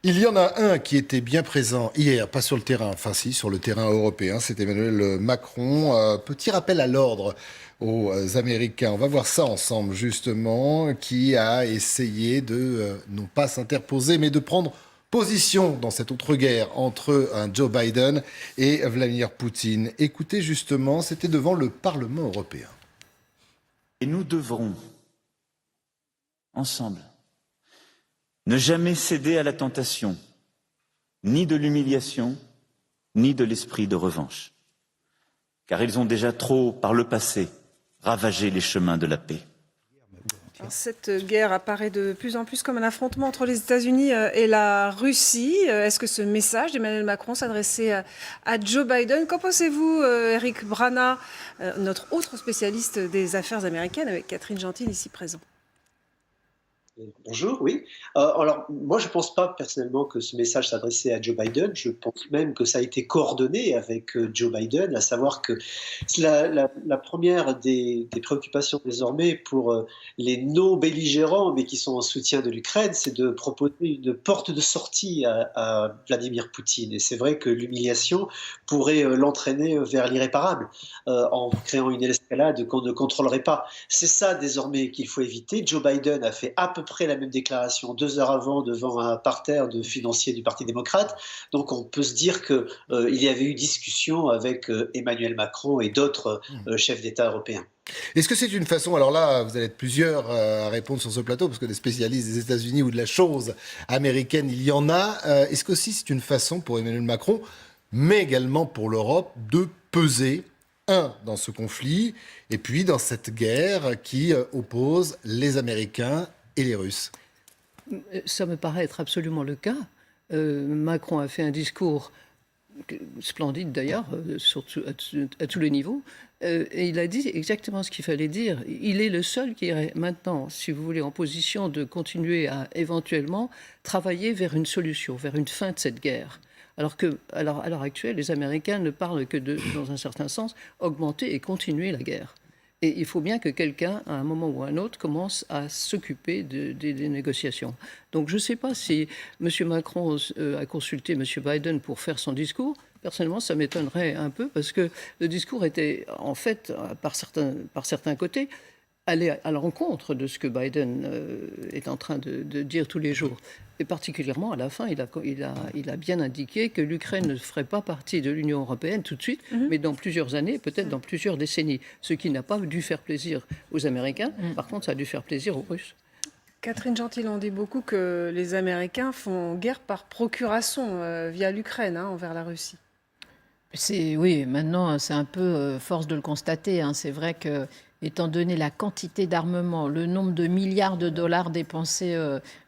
Il y en a un qui était bien présent hier, pas sur le terrain, enfin si, sur le terrain européen, c'est Emmanuel Macron. Petit rappel à l'ordre aux Américains. On va voir ça ensemble, justement, qui a essayé de non pas s'interposer, mais de prendre position dans cette autre guerre entre un Joe Biden et Vladimir Poutine. Écoutez, justement, c'était devant le Parlement européen. Et nous devrons, ensemble, ne jamais céder à la tentation, ni de l'humiliation, ni de l'esprit de revanche. Car ils ont déjà trop, par le passé, ravagé les chemins de la paix. Alors, cette guerre apparaît de plus en plus comme un affrontement entre les États-Unis et la Russie. Est-ce que ce message d'Emmanuel Macron s'adressait à Joe Biden? Qu'en pensez-vous, Eric Brana, notre autre spécialiste des affaires américaines, avec Catherine Gentil ici présent? Bonjour, oui. Alors, moi, je ne pense pas personnellement que ce message s'adressait à Joe Biden. Je pense même que ça a été coordonné avec Joe Biden, à savoir que la première des préoccupations désormais pour les non-belligérants, mais qui sont en soutien de l'Ukraine, c'est de proposer une porte de sortie à Vladimir Poutine. Et c'est vrai que l'humiliation pourrait l'entraîner vers l'irréparable, en créant une escalade qu'on ne contrôlerait pas. C'est ça désormais qu'il faut éviter. Joe Biden a fait à peu près la même déclaration 2 heures avant devant un parterre de financiers du Parti démocrate. Donc on peut se dire qu'il y avait eu discussion avec Emmanuel Macron et d'autres chefs d'État européens. Est-ce que c'est une façon, alors là, vous allez être plusieurs à répondre sur ce plateau, parce que des spécialistes des États-Unis ou de la chose américaine, il y en a. Est-ce que aussi c'est une façon pour Emmanuel Macron, mais également pour l'Europe, de peser, dans ce conflit, et puis dans cette guerre qui oppose les Américains et les Russes? Ça me paraît être absolument le cas. Macron a fait un discours splendide d'ailleurs, à tous les niveaux, et il a dit exactement ce qu'il fallait dire. Il est le seul qui est maintenant, si vous voulez, en position de continuer à éventuellement travailler vers une solution, vers une fin de cette guerre. Alors à l'heure actuelle, les Américains ne parlent que de, dans un certain sens, augmenter et continuer la guerre. Et il faut bien que quelqu'un, à un moment ou à un autre, commence à s'occuper des négociations. Donc je ne sais pas si M. Macron a consulté M. Biden pour faire son discours. Personnellement, ça m'étonnerait un peu, parce que le discours était, en fait, par certains côtés, aller à l'encontre de ce que Biden est en train de dire tous les jours. Et particulièrement, à la fin, il a bien indiqué que l'Ukraine ne ferait pas partie de l'Union européenne tout de suite, mais dans plusieurs années, peut-être dans plusieurs décennies. Ce qui n'a pas dû faire plaisir aux Américains. Par contre, ça a dû faire plaisir aux Russes. Catherine Gentil, on dit beaucoup que les Américains font guerre par procuration via l'Ukraine envers la Russie. Oui, maintenant, c'est un peu force de le constater. C'est vrai que, étant donné la quantité d'armement, le nombre de milliards de dollars dépensés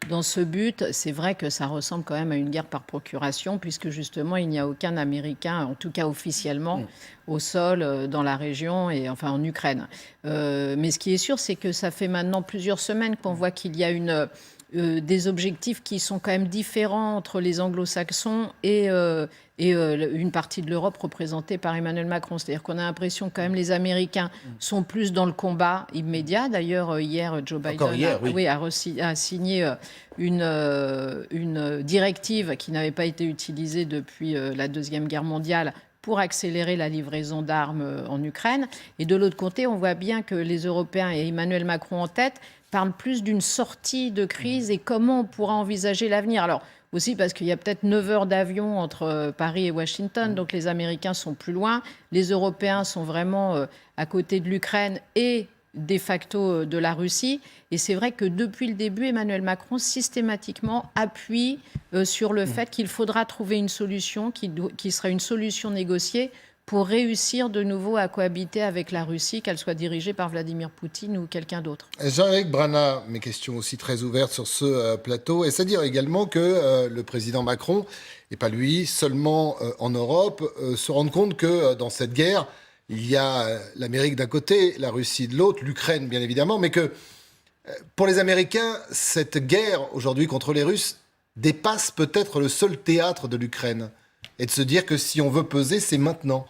dans ce but, c'est vrai que ça ressemble quand même à une guerre par procuration, puisque justement, il n'y a aucun Américain, en tout cas officiellement, au sol, dans la région, et enfin en Ukraine. Mais ce qui est sûr, c'est que ça fait maintenant plusieurs semaines qu'on voit qu'il y a des objectifs qui sont quand même différents entre les anglo-saxons et une partie de l'Europe représentée par Emmanuel Macron. C'est-à-dire qu'on a l'impression que quand même les Américains sont plus dans le combat immédiat. D'ailleurs, hier, Joe Biden a signé une directive qui n'avait pas été utilisée depuis la Deuxième Guerre mondiale pour accélérer la livraison d'armes en Ukraine. Et de l'autre côté, on voit bien que les Européens, et Emmanuel Macron en tête, parlent plus d'une sortie de crise et comment on pourra envisager l'avenir. Alors, aussi parce qu'il y a peut-être 9 heures d'avion entre Paris et Washington, donc les Américains sont plus loin. Les Européens sont vraiment à côté de l'Ukraine et de facto de la Russie. Et c'est vrai que depuis le début, Emmanuel Macron systématiquement appuie sur le fait qu'il faudra trouver une solution qui sera une solution négociée pour réussir de nouveau à cohabiter avec la Russie, qu'elle soit dirigée par Vladimir Poutine ou quelqu'un d'autre. Jean-Éric Brana, mes questions aussi très ouvertes sur ce plateau. Est-ce à dire également que le président Macron, et pas lui, seulement en Europe, se rende compte que dans cette guerre, il y a l'Amérique d'un côté, la Russie de l'autre, l'Ukraine bien évidemment, mais que pour les Américains, cette guerre aujourd'hui contre les Russes dépasse peut-être le seul théâtre de l'Ukraine. Et de se dire que si on veut peser, c'est maintenant.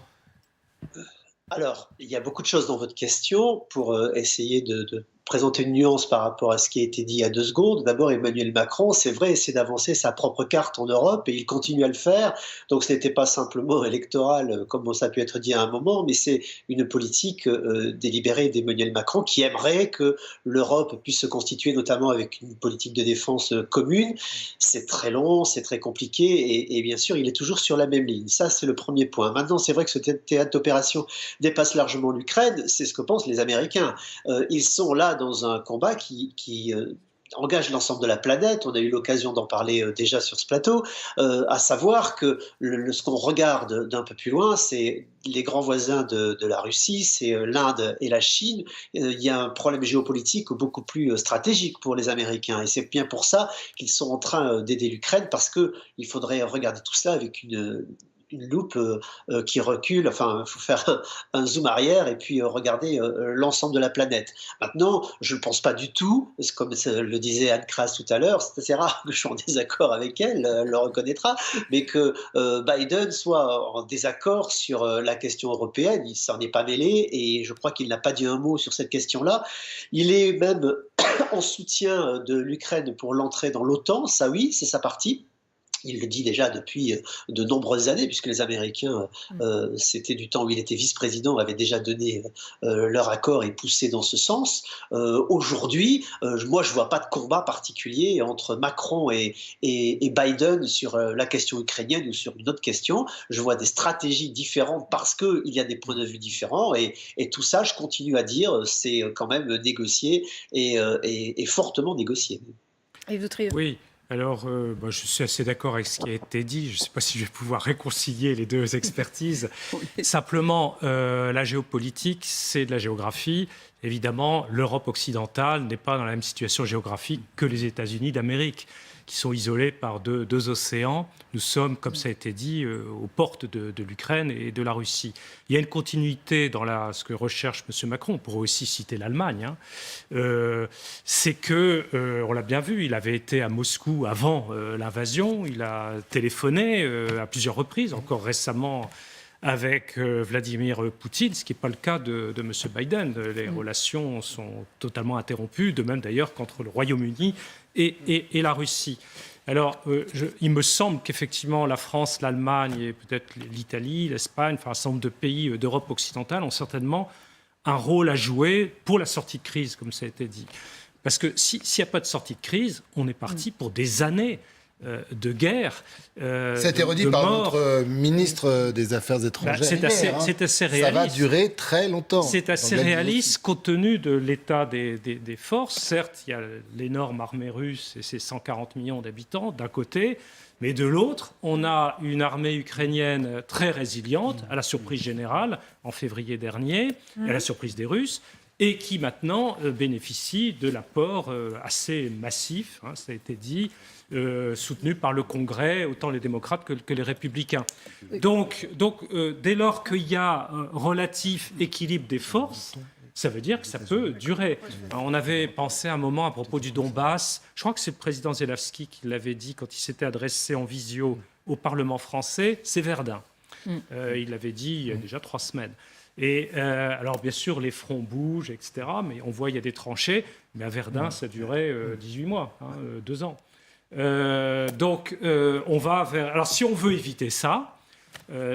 Alors, il y a beaucoup de choses dans votre question pour essayer de présenter une nuance par rapport à ce qui a été dit il y a 2 secondes. D'abord, Emmanuel Macron, c'est vrai, essaie d'avancer sa propre carte en Europe et il continue à le faire. Donc ce n'était pas simplement électoral, comme ça a pu être dit à un moment, mais c'est une politique délibérée d'Emmanuel Macron qui aimerait que l'Europe puisse se constituer, notamment avec une politique de défense commune. C'est très long, c'est très compliqué et bien sûr, il est toujours sur la même ligne. Ça, c'est le premier point. Maintenant, c'est vrai que ce théâtre d'opération dépasse largement l'Ukraine, c'est ce que pensent les Américains. Ils sont là dans un combat qui engage l'ensemble de la planète. On a eu l'occasion d'en parler déjà sur ce plateau, à savoir que ce qu'on regarde d'un peu plus loin, c'est les grands voisins de la Russie, c'est l'Inde et la Chine. Il y a un problème géopolitique beaucoup plus stratégique pour les Américains. Et c'est bien pour ça qu'ils sont en train d'aider l'Ukraine, parce qu'il faudrait regarder tout cela avec une loupe qui recule, enfin il faut faire un zoom arrière et puis regarder l'ensemble de la planète. Maintenant, je ne pense pas du tout, comme le disait Anne Kras tout à l'heure, c'est assez rare que je sois en désaccord avec elle, elle le reconnaîtra, mais que Biden soit en désaccord sur la question européenne, il s'en est pas mêlé et je crois qu'il n'a pas dit un mot sur cette question-là. Il est même en soutien de l'Ukraine pour l'entrée dans l'OTAN, ça oui, c'est sa partie. Il le dit déjà depuis de nombreuses années, puisque les Américains, c'était du temps où il était vice-président, avaient déjà donné leur accord et poussé dans ce sens. Aujourd'hui, moi, je ne vois pas de combat particulier entre Macron et Biden sur la question ukrainienne ou sur une autre question. Je vois des stratégies différentes parce qu'il y a des points de vue différents. Et tout ça, je continue à dire, c'est quand même négocié et fortement négocié. Et vous triez. Oui. Alors, je suis assez d'accord avec ce qui a été dit. Je ne sais pas si je vais pouvoir réconcilier les deux expertises. Simplement, la géopolitique, c'est de la géographie. Évidemment, l'Europe occidentale n'est pas dans la même situation géographique que les États-Unis d'Amérique, qui sont isolés par deux océans. Nous sommes, comme ça a été dit, aux portes de l'Ukraine et de la Russie. Il y a une continuité dans ce que recherche M. Macron. On pourrait aussi citer l'Allemagne. C'est que, on l'a bien vu, il avait été à Moscou avant l'invasion. Il a téléphoné à plusieurs reprises, encore récemment avec Vladimir Poutine, ce qui n'est pas le cas de M. Biden. Les relations sont totalement interrompues, de même d'ailleurs qu'entre le Royaume-Uni et la Russie. Alors, il me semble qu'effectivement, la France, l'Allemagne et peut-être l'Italie, l'Espagne, enfin un certain nombre de pays d'Europe occidentale ont certainement un rôle à jouer pour la sortie de crise, comme ça a été dit. Parce que s'il n'y a pas de sortie de crise, on est parti pour des années de guerre. Ça a été redit par notre ministre des Affaires étrangères. C'est assez réaliste. Ça va durer très longtemps. C'est assez réaliste compte tenu de l'état des forces. Certes, il y a l'énorme armée russe et ses 140 millions d'habitants d'un côté, mais de l'autre, on a une armée ukrainienne très résiliente, à la surprise générale, en février dernier, à la surprise des Russes, et qui maintenant bénéficie de l'apport assez massif, ça a été dit, soutenu par le Congrès, autant les démocrates que les républicains. Donc dès lors qu'il y a un relatif équilibre des forces, ça veut dire que ça peut durer. On avait pensé un moment à propos du Donbass, je crois que c'est le président Zelensky qui l'avait dit quand il s'était adressé en visio au Parlement français, c'est Verdun. Il l'avait dit il y a déjà 3 semaines. Et alors, bien sûr, les fronts bougent, etc., mais on voit il y a des tranchées. Mais à Verdun, ça durait 18 mois, 2 ans. Donc, on va vers... Alors, si on veut éviter ça,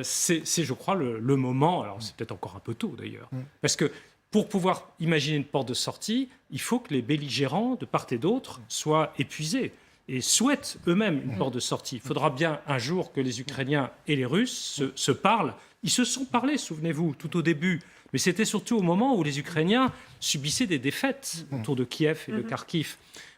c'est je crois, le moment... Alors, c'est peut-être encore un peu tôt, d'ailleurs. Parce que pour pouvoir imaginer une porte de sortie, il faut que les belligérants, de part et d'autre, soient épuisés et souhaitent eux-mêmes une porte de sortie. Il faudra bien un jour que les Ukrainiens et les Russes se parlent. Ils se sont parlé, souvenez-vous, tout au début. Mais c'était surtout au moment où les Ukrainiens subissaient des défaites autour de Kiev et de Kharkiv.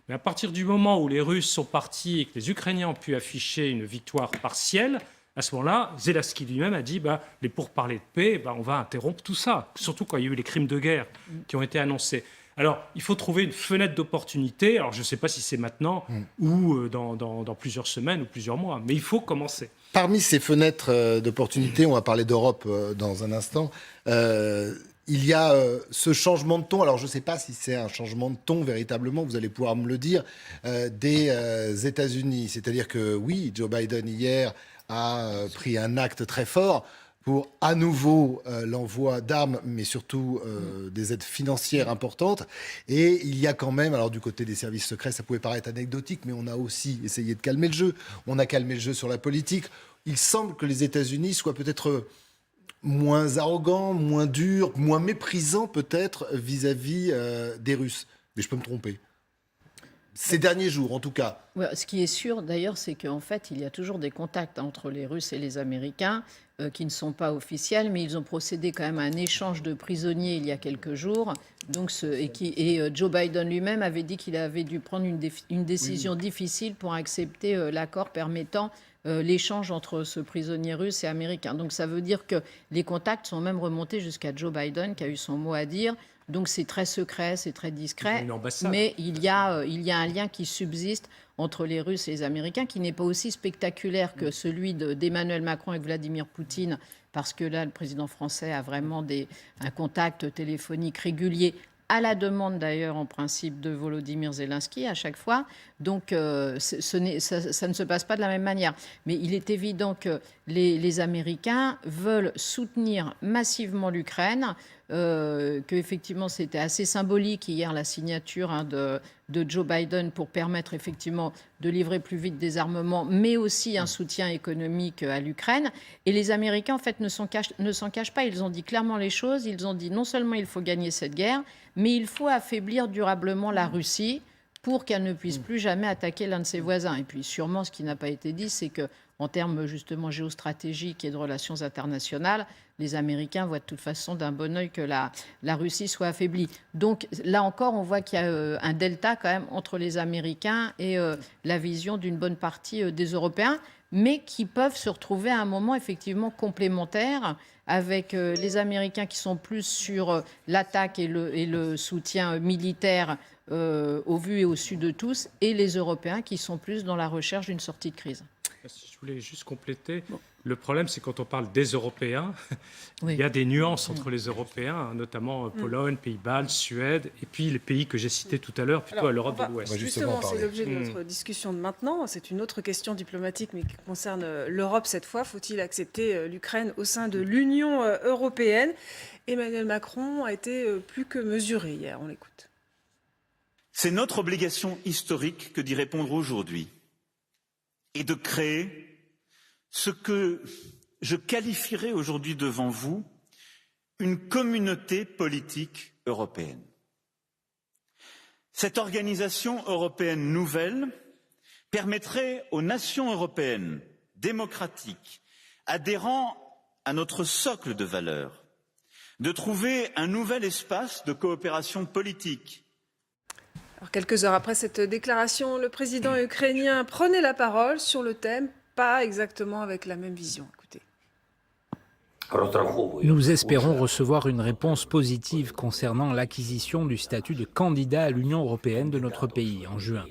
Mais à partir du moment où les Russes sont partis et que les Ukrainiens ont pu afficher une victoire partielle, à ce moment-là, Zelensky lui-même a dit les pourparlers de paix, on va interrompre tout ça. Surtout quand il y a eu les crimes de guerre qui ont été annoncés. Alors, il faut trouver une fenêtre d'opportunité. Alors, je ne sais pas si c'est maintenant ou dans plusieurs semaines ou plusieurs mois, mais il faut commencer. Parmi ces fenêtres d'opportunité, on va parler d'Europe dans un instant, il y a ce changement de ton, alors je ne sais pas si c'est un changement de ton véritablement, vous allez pouvoir me le dire, des États-Unis. C'est-à-dire que oui, Joe Biden hier a pris un acte très fort. pour à nouveau l'envoi d'armes, mais surtout des aides financières importantes. Et il y a quand même, alors du côté des services secrets, ça pouvait paraître anecdotique, mais on a aussi essayé de calmer le jeu. On a calmé le jeu sur la politique. Il semble que les États-Unis soient peut-être moins arrogants, moins durs, moins méprisants peut-être vis-à-vis des Russes. Mais je peux me tromper. Ces derniers jours, en tout cas. Ouais, ce qui est sûr, d'ailleurs, c'est qu'en fait, il y a toujours des contacts entre les Russes et les Américains qui ne sont pas officiels, mais ils ont procédé quand même à un échange de prisonniers il y a quelques jours. Donc, Joe Biden lui-même avait dit qu'il avait dû prendre une décision difficile pour accepter l'accord permettant l'échange entre ce prisonnier russe et américain. Donc, ça veut dire que les contacts sont même remontés jusqu'à Joe Biden, qui a eu son mot à dire. Donc c'est très secret, c'est très discret, mais il y a un lien qui subsiste entre les Russes et les Américains qui n'est pas aussi spectaculaire que celui d'Emmanuel Macron avec Vladimir Poutine, parce que là, le président français a vraiment un contact téléphonique régulier, à la demande d'ailleurs en principe de Volodymyr Zelensky à chaque fois. Donc ça ne se passe pas de la même manière. Mais il est évident que les Américains veulent soutenir massivement l'Ukraine, qu'effectivement c'était assez symbolique hier la signature de Joe Biden pour permettre effectivement de livrer plus vite des armements, mais aussi un soutien économique à l'Ukraine. Et les Américains en fait ne s'en cachent pas. Ils ont dit clairement les choses. Ils ont dit non seulement il faut gagner cette guerre, mais il faut affaiblir durablement la Russie pour qu'elle ne puisse plus jamais attaquer l'un de ses voisins. Et puis sûrement, ce qui n'a pas été dit, c'est que en termes justement géostratégiques et de relations internationales, les Américains voient de toute façon d'un bon œil que la Russie soit affaiblie. Donc là encore, on voit qu'il y a un delta quand même entre les Américains et la vision d'une bonne partie des Européens, mais qui peuvent se retrouver à un moment effectivement complémentaire avec les Américains qui sont plus sur l'attaque et le soutien militaire au vu et au su de tous, et les Européens qui sont plus dans la recherche d'une sortie de crise. Je voulais juste compléter. Le problème, c'est quand on parle des Européens, Oui. il y a des nuances entre les Européens, hein, notamment Pologne, Pays-Bas, Suède, et puis les pays que j'ai cités tout à l'heure, plutôt à l'Europe de l'Ouest. Justement, c'est l'objet de notre discussion de maintenant. C'est une autre question diplomatique, mais qui concerne l'Europe cette fois. Faut-il accepter l'Ukraine au sein de l'Union européenne? Emmanuel Macron a été plus que mesuré hier. On l'écoute. C'est notre obligation historique que d'y répondre aujourd'hui et de créer ce que je qualifierais aujourd'hui devant vous une communauté politique européenne. Cette organisation européenne nouvelle permettrait aux nations européennes démocratiques, adhérant à notre socle de valeurs, de trouver un nouvel espace de coopération politique. Alors, quelques heures après cette déclaration, le président ukrainien prenait la parole sur le thème, pas exactement avec la même vision. Écoutez. Nous espérons recevoir une réponse positive concernant l'acquisition du statut de candidat à l'Union européenne de notre pays en juin.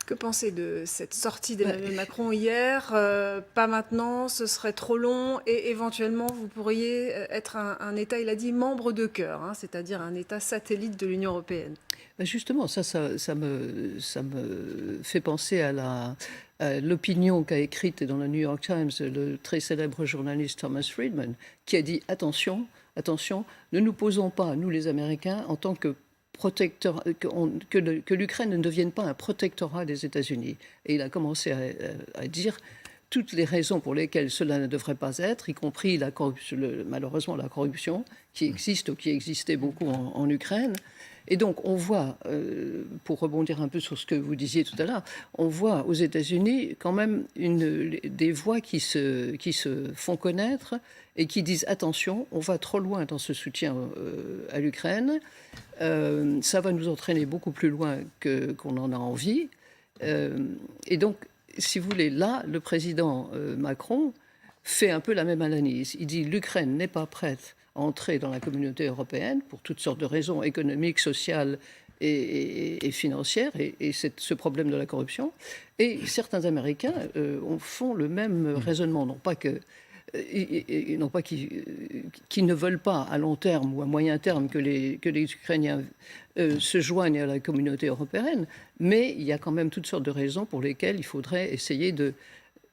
Que pensez de cette sortie d'Emmanuel Macron hier? Pas maintenant, ce serait trop long et éventuellement vous pourriez être un État, il a dit, membre de cœur, hein, c'est-à-dire un État satellite de l'Union européenne. Justement, ça me fait penser à l'opinion qu'a écrite dans le New York Times le très célèbre journaliste Thomas Friedman, qui a dit attention, ne nous posons pas, nous les Américains, en tant que protecteur, que l'Ukraine ne devienne pas un protectorat des États-Unis. Et il a commencé à dire toutes les raisons pour lesquelles cela ne devrait pas être, y compris malheureusement la corruption qui existe ou qui existait beaucoup en Ukraine. Et donc on voit, pour rebondir un peu sur ce que vous disiez tout à l'heure, on voit aux États-Unis quand même des voix qui se font connaître et qui disent attention, on va trop loin dans ce soutien à l'Ukraine, ça va nous entraîner beaucoup plus loin qu'on en a envie. Et donc, si vous voulez, là, le président Macron fait un peu la même analyse. Il dit l'Ukraine n'est pas prête à entrer dans la communauté européenne pour toutes sortes de raisons économiques, sociales et financières, et ce problème de la corruption. Et certains Américains font le même raisonnement, non pas qu'ils ne veulent pas à long terme ou à moyen terme que les Ukrainiens se joignent à la communauté européenne, mais il y a quand même toutes sortes de raisons pour lesquelles il faudrait essayer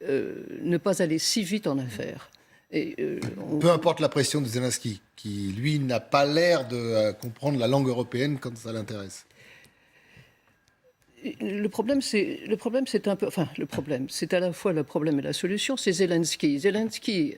ne pas aller si vite en affaires. Et, Peu importe la pression de Zelensky, qui, lui, n'a pas l'air de comprendre la langue européenne quand ça l'intéresse. Le problème, c'est un peu... Enfin, le problème, c'est à la fois le problème et la solution, c'est Zelensky. Zelensky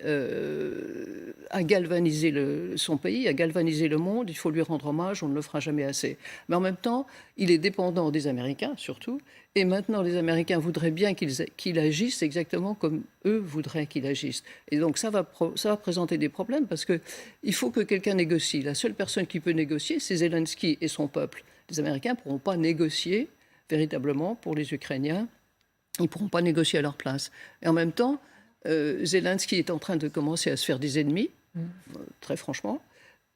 a galvanisé son pays, a galvanisé le monde, il faut lui rendre hommage, on ne le fera jamais assez. Mais en même temps, il est dépendant des Américains, surtout, et maintenant, les Américains voudraient bien qu'il agisse exactement comme eux voudraient qu'il agisse. Et donc, ça va présenter des problèmes, parce qu'il faut que quelqu'un négocie. La seule personne qui peut négocier, c'est Zelensky et son peuple. Les Américains ne pourront pas négocier véritablement pour les Ukrainiens. Ils ne pourront pas négocier à leur place. Et en même temps, Zelensky est en train de commencer à se faire des ennemis, très franchement,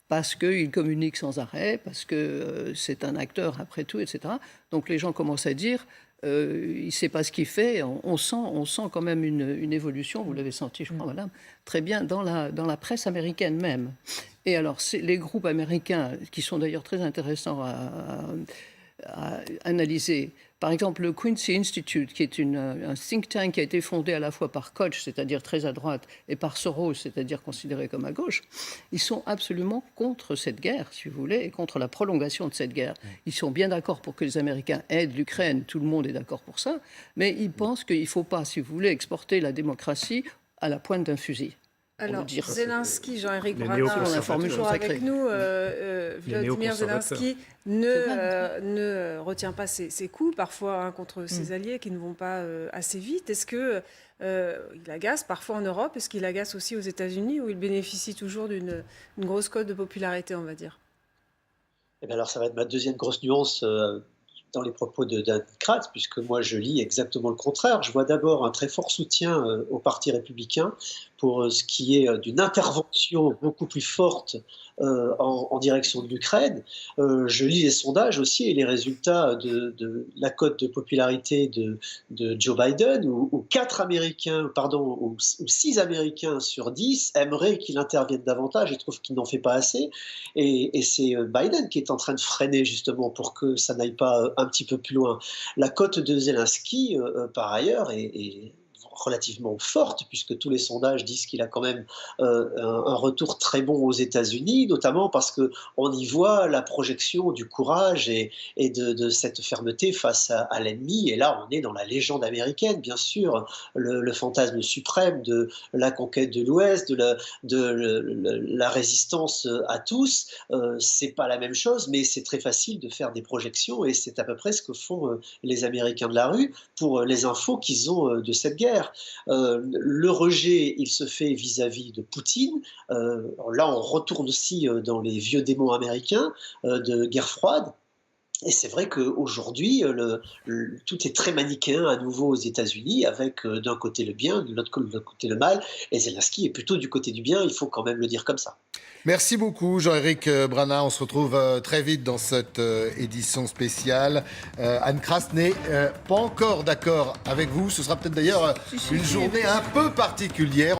parce qu'il communique sans arrêt, parce que c'est un acteur après tout, etc. Donc les gens commencent à dire, il ne sait pas ce qu'il fait. On sent quand même une évolution, vous l'avez senti, je crois, madame, très bien, dans la presse américaine même. Et alors, les groupes américains, qui sont d'ailleurs très intéressants à analyser. Par exemple, le Quincy Institute, qui est un think tank qui a été fondé à la fois par Koch, c'est-à-dire très à droite, et par Soros, c'est-à-dire considéré comme à gauche, ils sont absolument contre cette guerre, si vous voulez, et contre la prolongation de cette guerre. Ils sont bien d'accord pour que les Américains aident l'Ukraine, tout le monde est d'accord pour ça, mais ils pensent qu'il ne faut pas, si vous voulez, exporter la démocratie à la pointe d'un fusil. Alors, Zelensky, Jean-Éric Les Brana, néoconservateurs. toujours avec nous, Vladimir néoconservateurs. Zelensky ne retient pas ses coups, parfois contre ses alliés qui ne vont pas assez vite. Est-ce qu'il agace parfois en Europe? Est-ce qu'il agace aussi aux États-Unis, où il bénéficie toujours d'une grosse cote de popularité, on va dire? Eh bien alors, ça va être ma deuxième grosse nuance dans les propos d'Anne Kratz, puisque moi je lis exactement le contraire. Je vois d'abord un très fort soutien au Parti républicain pour ce qui est d'une intervention beaucoup plus forte en direction de l'Ukraine. Je lis les sondages aussi et les résultats de la cote de popularité de Joe Biden, où 6 Américains sur 10 aimeraient qu'il intervienne davantage et trouvent qu'il n'en fait pas assez. Et c'est Biden qui est en train de freiner justement pour que ça n'aille pas un petit peu plus loin. La cote de Zelensky, par ailleurs, est relativement forte, puisque tous les sondages disent qu'il a quand même un retour très bon aux États-Unis, notamment parce qu'on y voit la projection du courage et de cette fermeté face à l'ennemi. Et là, on est dans la légende américaine, bien sûr, le fantasme suprême de la conquête de l'Ouest, de la résistance à tous. C'est pas la même chose, mais c'est très facile de faire des projections, et c'est à peu près ce que font les Américains de la rue pour les infos qu'ils ont de cette guerre. Le rejet, il se fait vis-à-vis de Poutine. Là, on retourne aussi dans les vieux démons américains de guerre froide. Et c'est vrai qu'aujourd'hui, tout est très manichéen à nouveau aux États-Unis, avec d'un côté le bien, de l'autre côté le mal. Et Zelensky est plutôt du côté du bien, il faut quand même le dire comme ça. Merci beaucoup, Jean-Éric Brana. On se retrouve très vite dans cette édition spéciale. Anne Kratz n'est pas encore d'accord avec vous. Ce sera peut-être d'ailleurs une journée un peu particulière.